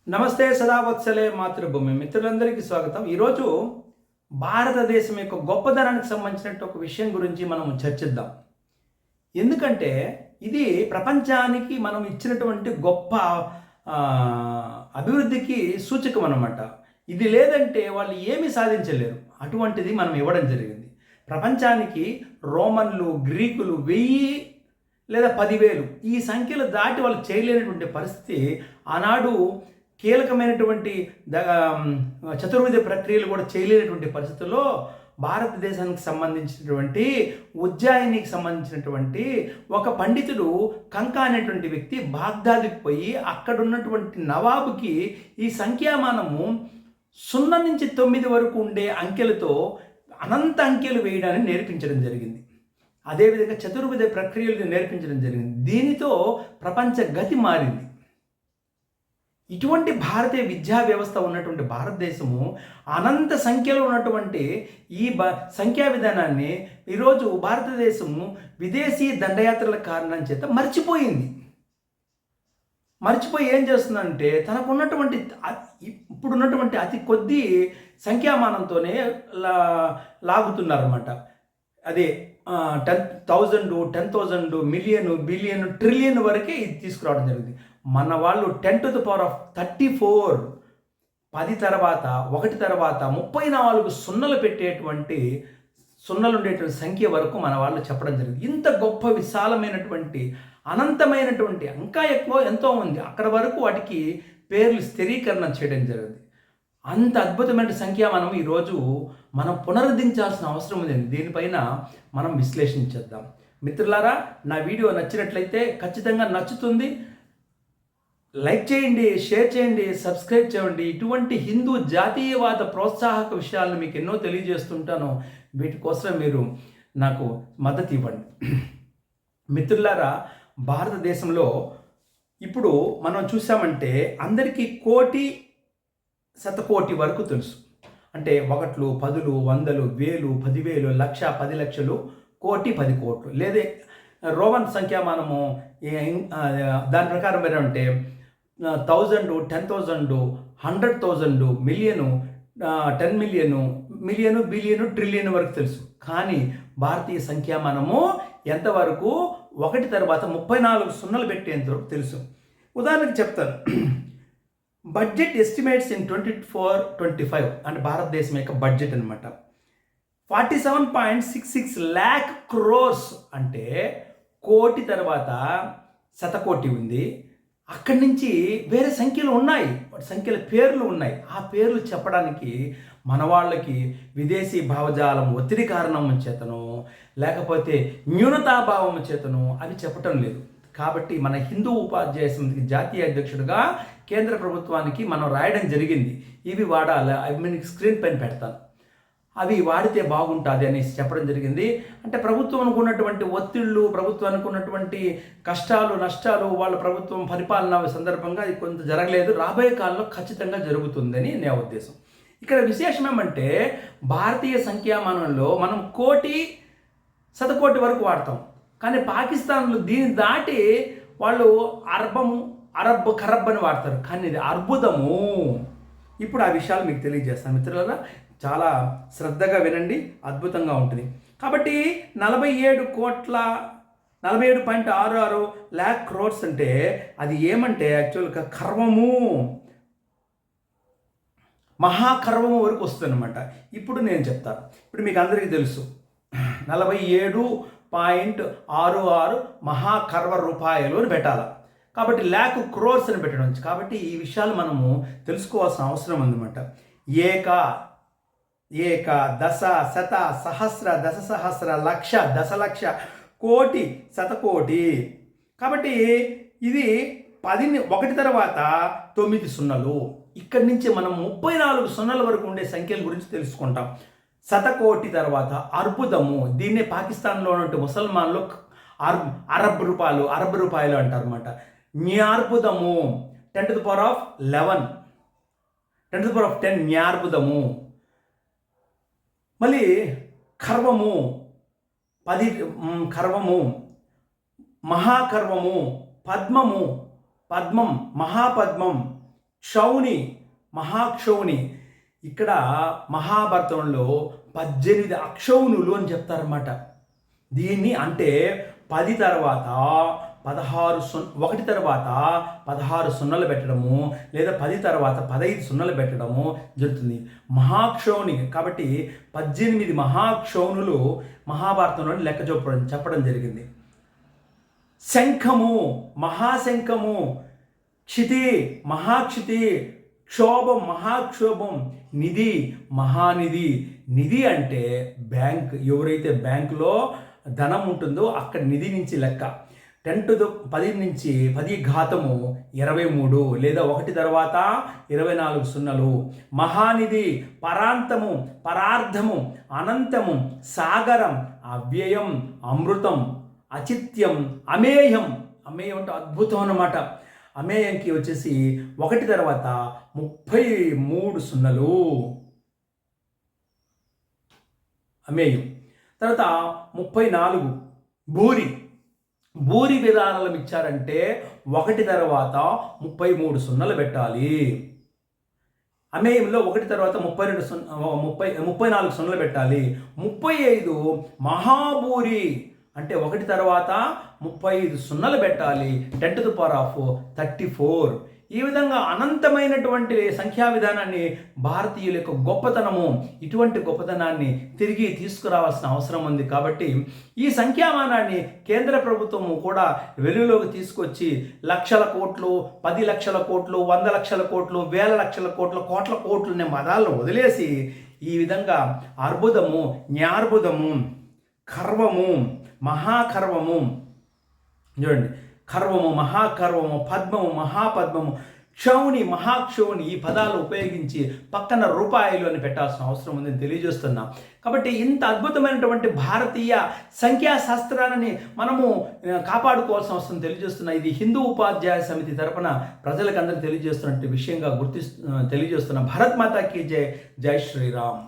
నమస్తే సదావత్సలే మాతృభూమి మిత్రులందరికీ స్వాగతం. ఈరోజు భారతదేశం యొక్క గొప్పదనానికి సంబంధించినట్టు ఒక విషయం గురించి మనం చర్చిద్దాం. ఎందుకంటే ఇది ప్రపంచానికి మనం ఇచ్చినటువంటి గొప్ప అభివృద్ధికి సూచకం అన్నమాట. ఇది లేదంటే వాళ్ళు ఏమీ సాధించలేరు. అటువంటిది మనం ఇవ్వడం జరిగింది. ప్రపంచానికి రోమన్లు, గ్రీకులు 1000 లేదా 10,000 ఈ సంఖ్యలు దాటి వాళ్ళు చేయలేనటువంటి పరిస్థితి ఆనాడు కీలకమైనటువంటి చతుర్విధ ప్రక్రియలు కూడా చేయలేనటువంటి పరిస్థితుల్లో భారతదేశానికి సంబంధించినటువంటి ఉజ్జాయినికి సంబంధించినటువంటి ఒక పండితుడు కంకా అనేటువంటి వ్యక్తి బాగ్దాద్కి పోయి అక్కడ ఉన్నటువంటి నవాబుకి ఈ సంఖ్యామానము 0 నుంచి 9 వరకు ఉండే అంకెలతో అనంత అంకెలు వేయడాన్ని నేర్పించడం జరిగింది. అదేవిధంగా చతుర్విధ ప్రక్రియలు నేర్పించడం జరిగింది. దీనితో ప్రపంచ గతి మారింది. ఇటువంటి భారతీయ విద్యా వ్యవస్థ ఉన్నటువంటి భారతదేశము అనంత సంఖ్యలో ఉన్నటువంటి ఈ సంఖ్యా విధానాన్ని ఈరోజు భారతదేశము విదేశీ దండయాత్రల కారణం చేత మర్చిపోయింది. మర్చిపోయి ఏం చేస్తుందంటే తనకున్నటువంటి ఇప్పుడున్నటువంటి అతి కొద్ది సంఖ్యామానంతోనే లాగుతున్నారన్నమాట. అదే 10,000, 10,000, మిలియన్, బిలియన్, ట్రిలియన్ వరకే ఇది తీసుకురావడం జరిగింది. మన వాళ్ళు 10 to the power of 34 10 తర్వాత 1 తర్వాత 34 సున్నలు పెట్టేటువంటి సున్నలు ఉండేటువంటి సంఖ్య వరకు మన వాళ్ళు చెప్పడం జరిగింది. ఇంత గొప్ప విశాలమైనటువంటి అనంతమైనటువంటి ఇంకా ఎక్కువ ఎంతో ఉంది అక్కడ వరకు వాటికి పేర్లు స్థిరీకరణ చేయడం జరిగింది. అంత అద్భుతమైన సంఖ్య మనం ఈరోజు మనం పునరుద్ధరించాల్సిన అవసరం ఉంది. దీనిపైన మనం విశ్లేషించేద్దాం. మిత్రులారా, నా వీడియో నచ్చినట్లయితే ఖచ్చితంగా నచ్చుతుంది. లైక్ చేయండి, షేర్ చేయండి, సబ్స్క్రైబ్ చేయండి. ఇటువంటి హిందూ జాతీయవాద ప్రోత్సాహక విషయాలను మీకు ఎన్నో తెలియజేస్తుంటాను. వీటి కోసం మీరు నాకు మద్దతు ఇవ్వండి. మిత్రులారా, భారతదేశంలో ఇప్పుడు మనం చూసామంటే అందరికీ కోటి, శతకోటి వరకు తెలుసు. అంటే 1, 10, 100, 1000, 10,000, 1,00,000, 10 లక్షలు, కోటి, 10 కోట్లు. లేదా రోమన్ సంఖ్యామానము దాని ప్రకారం ఏంటంటే 1000, 10,000, 100,000, million, 10 million, million, billion, trillion వరకు తెలుసు. కానీ భారతీయ సంఖ్యామానము ఎంతవరకు 1 తర్వాత 34 సున్నలు పెట్టేంతవరకు తెలుసు. ఉదాహరణకు చెప్తాను. బడ్జెట్ ఎస్టిమేట్స్ ఇన్ 24-25 అంటే భారతదేశం యొక్క బడ్జెట్ అనమాట 47.66 lakh crores అంటే కోటి తర్వాత శతకోటి ఉంది. అక్కడి నుంచి వేరే సంఖ్యలు ఉన్నాయి, సంఖ్యల పేర్లు ఉన్నాయి. ఆ పేర్లు చెప్పడానికి మన వాళ్ళకి విదేశీ భావజాలం ఒత్తిడి కారణం చేతను లేకపోతే న్యూనతాభావం చేతను అవి చెప్పటం లేదు. కాబట్టి మన హిందూ ఉపాధ్యాయ సమితికి జాతీయ అధ్యక్షుడిగా కేంద్ర ప్రభుత్వానికి మనం రాయడం జరిగింది. ఇవి వాడాలి, అవి మీకు స్క్రీన్ పైన పెడతాను, అవి వాడితే బాగుంటుంది అనేసి చెప్పడం జరిగింది. అంటే ప్రభుత్వం అనుకున్నటువంటి ఒత్తిళ్ళు, ప్రభుత్వానికి ఉన్నటువంటి కష్టాలు, నష్టాలు, వాళ్ళ ప్రభుత్వం పరిపాలన సందర్భంగా అది కొంత జరగలేదు. రాబోయే కాలంలో ఖచ్చితంగా జరుగుతుందని నా ఉద్దేశం. ఇక్కడ విశేషం ఏమంటే భారతీయ సంఖ్యామానంలో మనం కోటి, శతకోటి వరకు వాడతాం. కానీ పాకిస్తాన్లో దీన్ని దాటి వాళ్ళు అరబ్, ఖరబ్ అని వాడతారు. కానీ ఇది అర్బుదము. ఇప్పుడు ఆ విషయాలు మీకు తెలియజేస్తాను మిత్రులారా, చాలా శ్రద్ధగా వినండి, అద్భుతంగా ఉంటుంది. కాబట్టి 47.66 lakh crores అంటే అది ఏమంటే యాక్చువల్గా కర్వము, మహాకర్వము వరకు వస్తుంది అనమాట. ఇప్పుడు నేను చెప్తాను. ఇప్పుడు మీకు అందరికీ తెలుసు 47.66 మహాకర్వ రూపాయలు అని పెట్టాలి. కాబట్టి lakh crores అని పెట్టడం. కాబట్టి ఈ విషయాలు మనము తెలుసుకోవాల్సిన అవసరం ఉందన్నమాట. ఏక, దశ, శత, సహస్ర, దశసహస్ర, లక్ష, దశలక్ష, కోటి, శతకోటి. కాబట్టి ఇది 1 తర్వాత 9 సున్నలు. ఇక్కడి నుంచి మనం 34 సున్నల వరకు ఉండే సంఖ్యల గురించి తెలుసుకుంటాం. శతకోటి తర్వాత అర్బుదము. దీన్నే పాకిస్తాన్లో ఉన్న ముసల్మాన్లు అరబ్ రూపాయలు అంటారు అన్నమాట. న్యార్బుదము 10 to the power of 11, 10 to the power of 10 న్యార్బుదము. మళ్ళీ కర్వము 10, కర్వము, మహాకర్వము, పద్మం, మహాపద్మం, క్షౌణి, మహాక్షౌణి. ఇక్కడ మహాభారతంలో 18 అక్షౌణులు అని చెప్తారన్నమాట. దీన్ని అంటే 10 తర్వాత 1 తర్వాత 16 సున్నలు పెట్టడము, లేదా 10 తర్వాత 15 సున్నలు పెట్టడము జరుగుతుంది. మహాక్షౌణి కాబట్టి 18 మహాక్షౌణులు మహాభారతంలో లెక్క చెప్పడం జరిగింది. శంఖము, మహాశంఖము, క్షితి, మహాక్షితి, క్షోభం, మహాక్షోభం, నిధి, మహానిధి. నిధి అంటే బ్యాంక్. ఎవరైతే బ్యాంకులో ధనం ఉంటుందో అక్కడ నిధి నుంచి లెక్క. 10 నుంచి 10 ఘాతము 23, లేదా 1 తర్వాత 24 సున్నలు. మహానిధి, పరాంతము, పరార్థము, అనంతము, సాగరం, అవ్యయం, అమృతం, అచిత్యం, అమేయం. అమేయం అంటే అద్భుతం అన్నమాట. అమేయంకి వచ్చేసి 1 తర్వాత 33 సున్నలు అమేయం. తర్వాత 34 భూరి. భూరి విధానాలు ఇచ్చారంటే 1 తర్వాత 33 సున్నలు పెట్టాలి. అమేయంలో 1 తర్వాత 34 సున్నలు పెట్టాలి. 35 మహాభూరి అంటే 1 తర్వాత 35 సున్నలు పెట్టాలి. 10⁻34. ఈ విధంగా అనంతమైనటువంటి సంఖ్యా విధానాన్ని భారతీయుల యొక్క గొప్పతనము, ఇటువంటి గొప్పతనాన్ని తిరిగి తీసుకురావాల్సిన అవసరం ఉంది. కాబట్టి ఈ సంఖ్యామానాన్ని కేంద్ర ప్రభుత్వము కూడా వెలుగులోకి తీసుకొచ్చి లక్షల కోట్లు, 10 లక్షల కోట్లు, 100 లక్షల కోట్లు, వేల లక్షల కోట్లు, కోట్ల కోట్లు అనే పదాలను వదిలేసి ఈ విధంగా అర్బుదము, న్యార్బుదము, కర్వము, మహాకర్వము, చూడండి, కర్వము, మహాకర్వము, పద్మము, మహాపద్మము, క్షౌణి, మహాక్షౌణి ఈ పదాలు ఉపయోగించి పక్కన రూపాయలు అని పెట్టాల్సిన అవసరం ఉందని తెలియజేస్తున్నా. కాబట్టి ఇంత అద్భుతమైనటువంటి భారతీయ సంఖ్యాశాస్త్రాన్ని మనము కాపాడుకోవాల్సిన అవసరం తెలియజేస్తున్నా. ఇది హిందూ ఉపాధ్యాయ సమితి తరపున ప్రజలకు అందరికీ తెలియజేస్తున్నట్టు విషయంగా తెలియజేస్తున్నా. భారత్ మాతాకి జై. జై శ్రీరామ్.